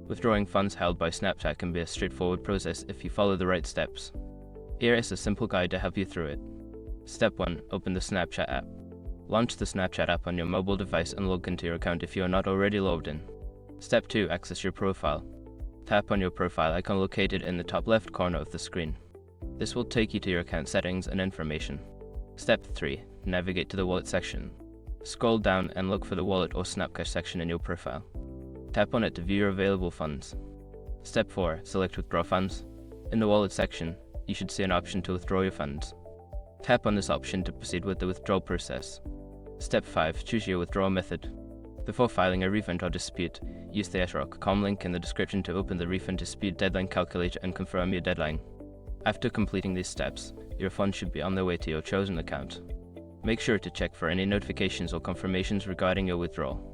Withdrawing funds held by Snapchat can be a straightforward process if you follow the right steps. Here is a simple guide to help you through it. Step 1. Open the Snapchat app. Launch the Snapchat app on your mobile device and log into your account if you are not already logged in. Step 2. Access your profile. Tap on your profile icon located in the top left corner of the screen. This will take you to your account settings and information. Step 3. Navigate to the wallet section. Scroll down and look for the wallet or Snapcash section in your profile. Tap on it to view your available funds. Step 4. Select Withdraw Funds. In the wallet section, you should see an option to withdraw your funds. Tap on this option to proceed with the withdrawal process. Step 5. Choose your withdrawal method. Before filing a refund or dispute, use the SRock.com link in the description to open the refund dispute deadline calculator and confirm your deadline. After completing these steps, your funds should be on their way to your chosen account. Make sure to check for any notifications or confirmations regarding your withdrawal.